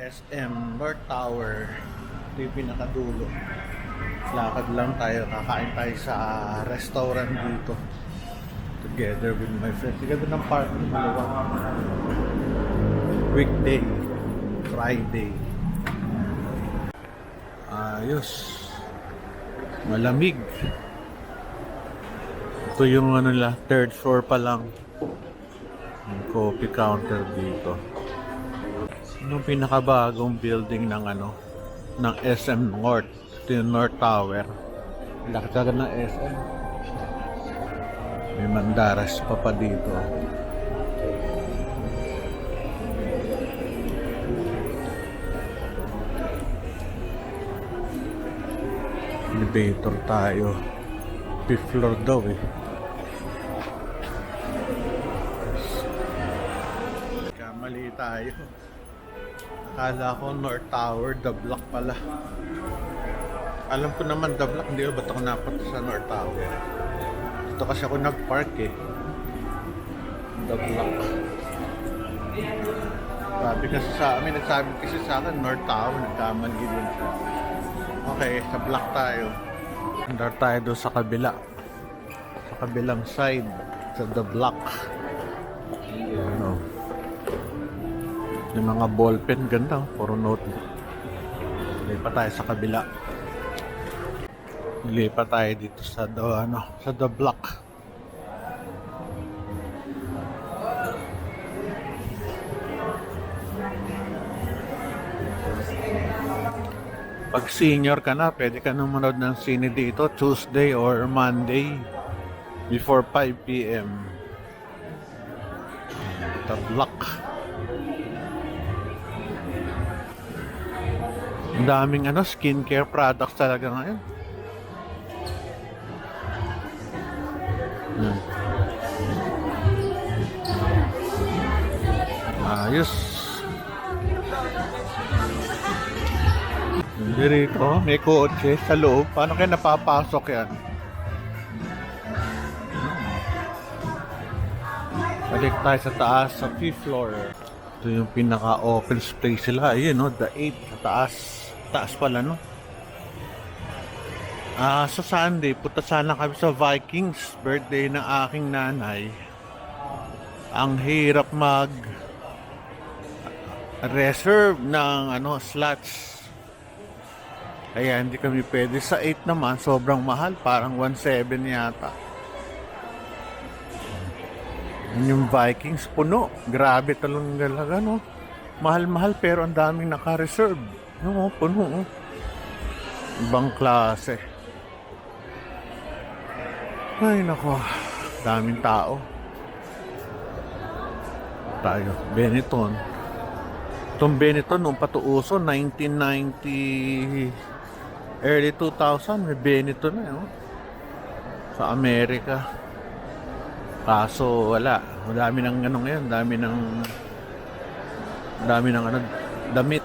SM North Tower. Ito yung pinakadulo. Lakad lang tayo, kakain tayo sa restaurant dito together with my friends. Ganda ng parking, maluwag. Weekday, Friday. Ayos, malamig. Ito yung ano nila, third floor pa lang. Yung coffee counter dito. Yung pinakabagong building ng ng SM North. Ito yung North Tower. Laki ng SM. May mandaras pa dito. Elevator tayo. Fifth floor daw eh. Kamali tayo. Akala ko North Tower, the block pala. Alam ko naman the block, hindi ba ba't ako napunta sa North Tower? Dito kasi ako nag-park eh. The block. Sabi kasi sa amin, nagsabi kasi sa akin North Tower, nagkamali din siya. Okay, sa block tayo. Andar tayo doon sa kabila. Sa kabilang side, sa the block. Ano? Yung mga ballpen, ganda. Puro note. Lipat tayo sa kabila. Lipat tayo dito sa sa the block. Pag senior ka na, pwede ka nang manood ng sine dito Tuesday or Monday before 5 p.m. The block. Ang daming skincare products talaga ngayon. Ayos. Dito, may kotse sa loob. Paano kaya napapasok yan? Balik tayo sa taas, sa 5th floor. Ito yung pinaka-open space sila. Ayun, no? The 8 sa taas. Taas pala, no? Sa Sunday, punta sana kami sa Vikings. Birthday ng aking nanay. Ang hirap reserve ng slots. Kaya hindi kami pwede. Sa 8 naman, sobrang mahal. Parang 1.7 yata. Yung Vikings, puno. Grabe talaga, no? Mahal-mahal pero ang daming naka-reserve. No, puno. Ibang klase. Ay, nako. Daming tao. Tayo. Benetton. Itong Benetton, nung patuuso, 1990... Early 2000, may Benetton na yun. Sa Amerika. Kaso wala. Dami ng ngayon. Dami ng damit.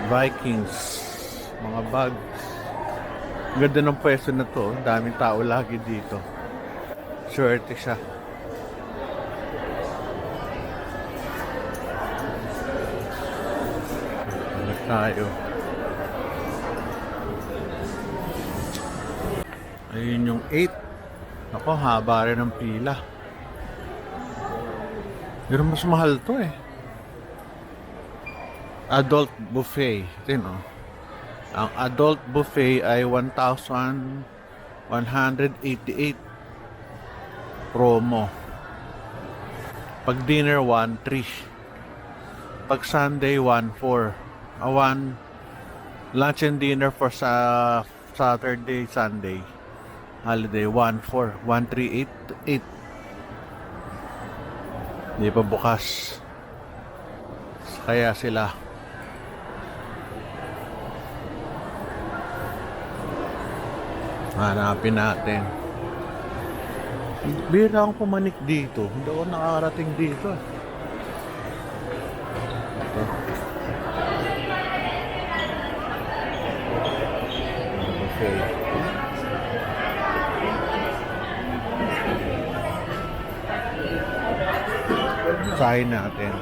Vikings. Mga bags. Ganda ng pwesto na to. Daming tao lagi dito. Swerte siya. Balik tayo. Ayun yung 8. Ako, haba rin ng pila. Pero mas mahal to eh. Adult buffet. Ito yun, oh. Ang adult buffet ay 1,188 promo. Pag dinner, 1,300. Pag Sunday, 1,400. Lunch and dinner for sa Saturday, Sunday. Holiday, 1,400. 1,388. Hindi pa bukas. Kaya sila. Hanapin natin. Bira akong pumanik dito. Hindi ako nakakarating dito. Ito. Okay. Try natin.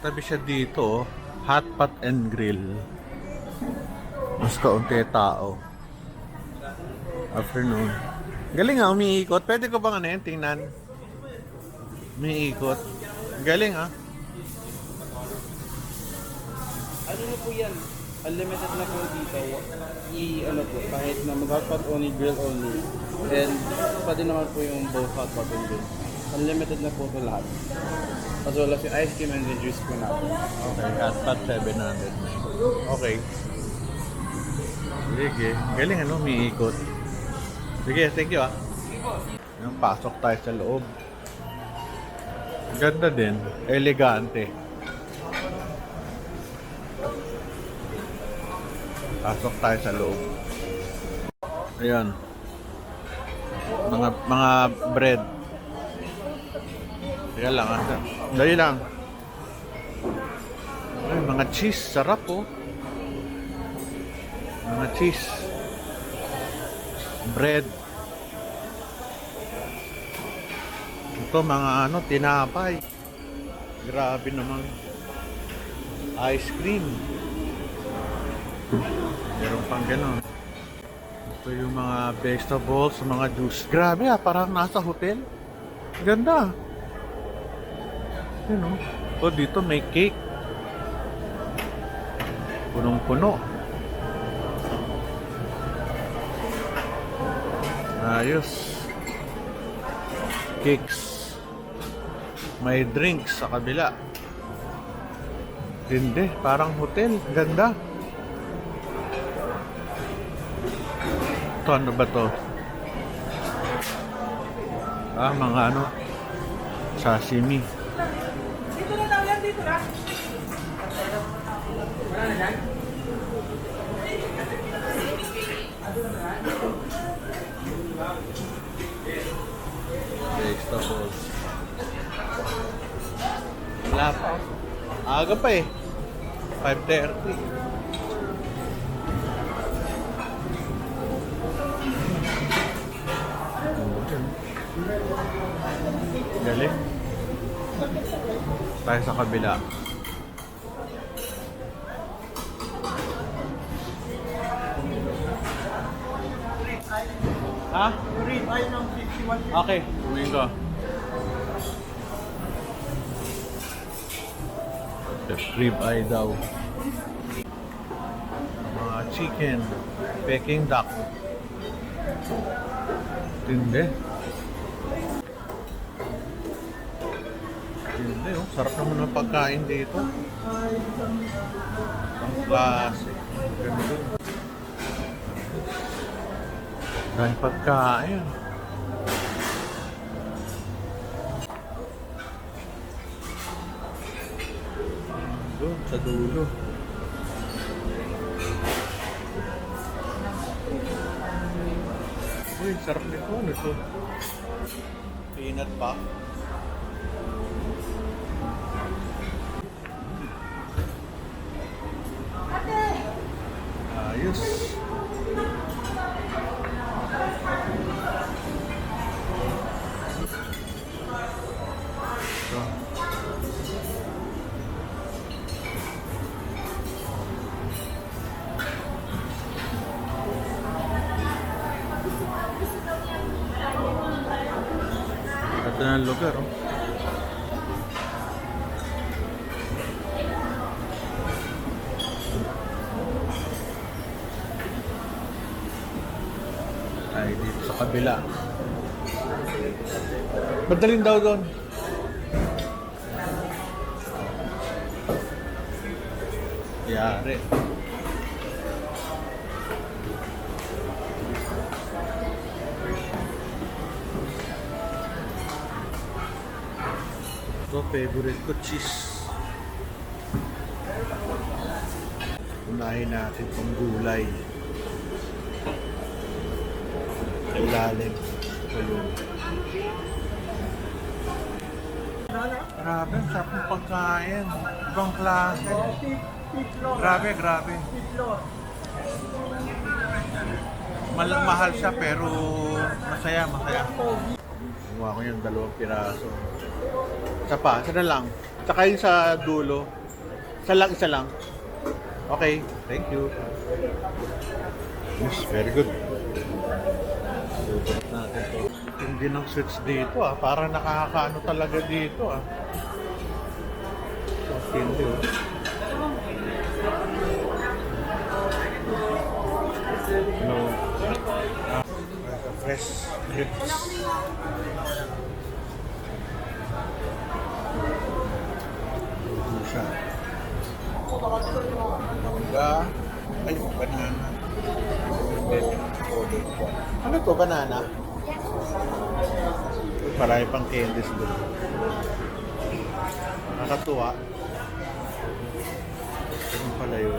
Katabi siya dito, Hot Pot and Grill. Mas kaunti tao. Afternoon. Galing ah, umiikot. Pwede ko bang ano yan, tingnan? Umiikot. Galing ah. Ano na po yan? Unlimited na po dito. Ano po, kahit na mag-hot pot only, grill only. And pwede naman po yung both hot pot and grill. Unlimited na po ito lahat. As well as yung ice cream and the juice po natin. Okay, Hot Pot 700 na. Okay. Sige. Galing ano, umiikot. Sige, thank you ah. Yung pasok tayo sa loob. Ganda din. Elegante. Pasok tayo sa loob. Ayan. Mga bread. Teka lang ah. Dali lang. Ay, mga cheese. Sarap oh. Mga cheese. Bread. Ito mga ano, tinapay. Grabe naman. Ice cream. Meron pang gano'n. Ito yung mga vegetables, mga juice. Grabe ah, parang nasa hotel. Ganda. Yun oh. O dito may cake. Punong-puno. Ayos. Cakes. May drinks sa kabila. Hindi, parang hotel. Ganda. Ito ano ba to? Ah, mga ano? Sashimi. Dito na daw yan, dito na. Wala na dyan? Vegetables. Wala pa. Aga pa eh. 5:30. Galing. Tayo sa kabila. Ha? Rib eye ng 51. Okay, tumingin ko. Rib eye daw. Mga chicken, Peking duck. Tindi. Tindi, oh. Sarap naman ng pagkain dito. Ang klase. Ganito. Dahil pagkain. Doon, sa dulo. Uy, sarap nito. Ano ito? Peanut puff. Ayos. Ito. Ito na ang lugar, oh. Ay, dito sa kabila. Madalin daw doon. Yari. Ito, favorite ko, cheese. Unahin natin itong gulay. Sa ilalim. Ito yun. Grabe, ang sarap ng pagkain. Ibang klase. Grabe, grabe. Mahal siya pero masaya, masaya. Gumawa ko yung 2 piraso. Isa na lang. Tsaka yung sa dulo. Isa lang. Okay, thank you. Yes, very good. Susunod natin to. Hindi ng switch dito Parang nakakaano talaga dito So, hindi No. Fresh grapes. Siya. Mangga. Ay, banana. Ano to, banana? Marami pang candies doon. Nakakatuwa. Ganun pala yun.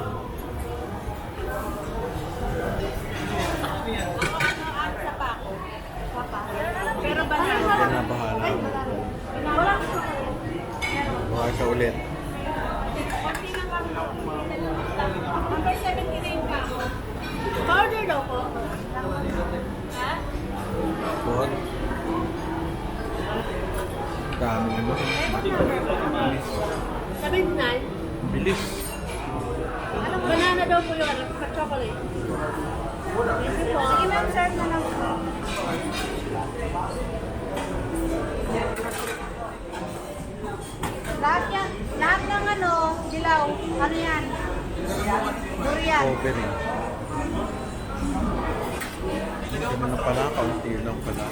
Pero banana. Kaya na bahala. Buhay siya ulit. Number 79 ka. Order daw po. Ha? Buhat. Dami naman. Bilis. 79? Bilis. Banana daw po yung chocolate. Sige po. Sige ma'am, serve na lang po. Lahat ng dilaw, ano yan? Durian. Strawberry. Hindi na pala, kaunti lang pala.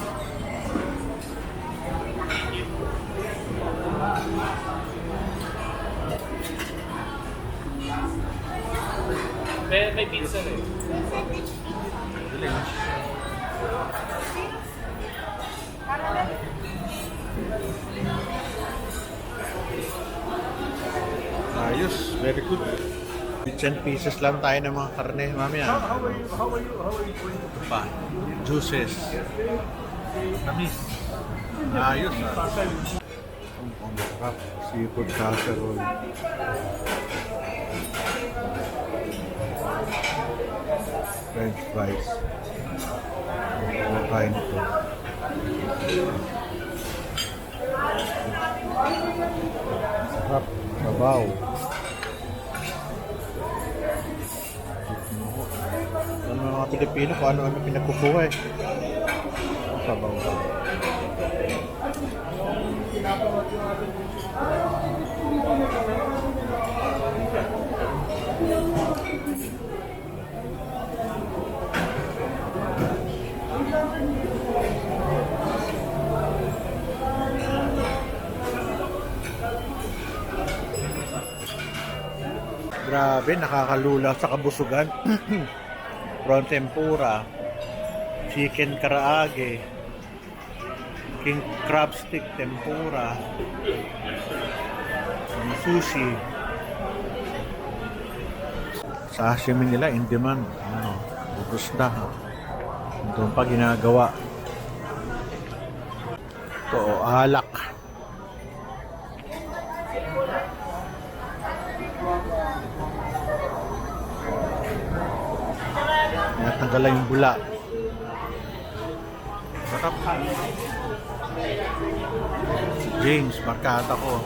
May pizza rin. Galing. Ayos, very good. 10 pieces lang tayo ng mga karne, mami. How are you going to Pa, juices. Tamis. Ayos Ang masarap. Seafood casserole. French fries. Kumakain ito. Sarap. Sabaw. Ano mga Pilipino kung ano-ano pinagkukuha Sabaw. Grabe, nakakalula sa kabusugan. Prawn tempura, chicken karaage, king crab stick tempura, sushi. Sashimi nila in demand. Ubus na. Doon pa ginagawa. Ito, alak. Natanggal yung bula. Sarap. Si James, barkada ko.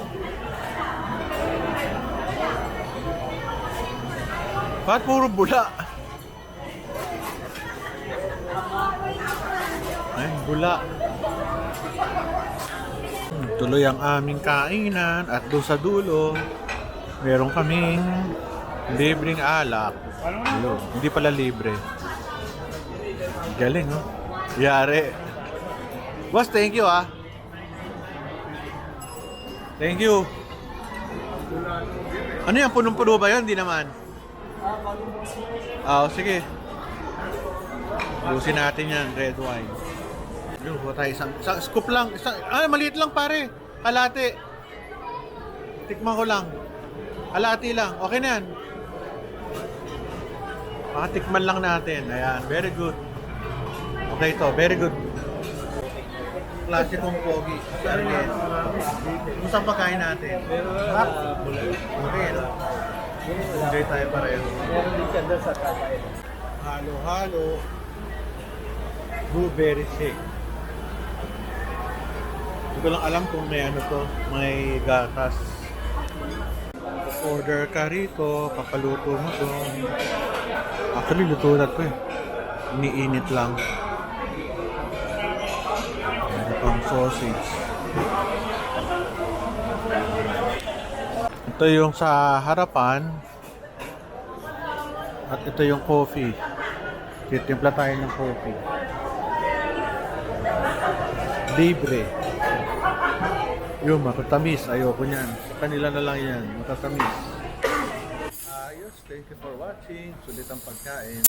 Bakit puro bula? Ay, bula. Tuloy ang aming kainan at doon sa dulo, meron kaming libreng alak. Hello. Hindi pala libre. Galing, Yari. Boss, thank you, Thank you. Ano yan? Punong-puno ba yun? Hindi naman. Sige. Busin natin yan, red wine. Yun, buha tayo isang scoop lang. Maliit lang pare. Kalate. Tikman ko lang. Kalati lang. Okay na yan. Makatikman lang natin. Ayan, very good. Okay to, very good. Klase kong pogi. Sarili. Kung saan pagkain natin? Hap. Okay, no? Enjoy tayo pareho. Meron din siya doon sa tatay. Halo-halo. Blueberry shake. Hindi ko lang alam kung may ano to. May gatas. Order ka rito. Papaluto mo to. Actually, luto na to eh. Iniinit lang. Ano pang sausage. Ito yung sa harapan. At ito yung coffee. Titimpla tayo ng coffee. Libre. Yung matatamis. Ayoko niyan. Sa kanila na lang yan. Matatamis. Ayos. Thank you for watching. Sulit ang pagkain.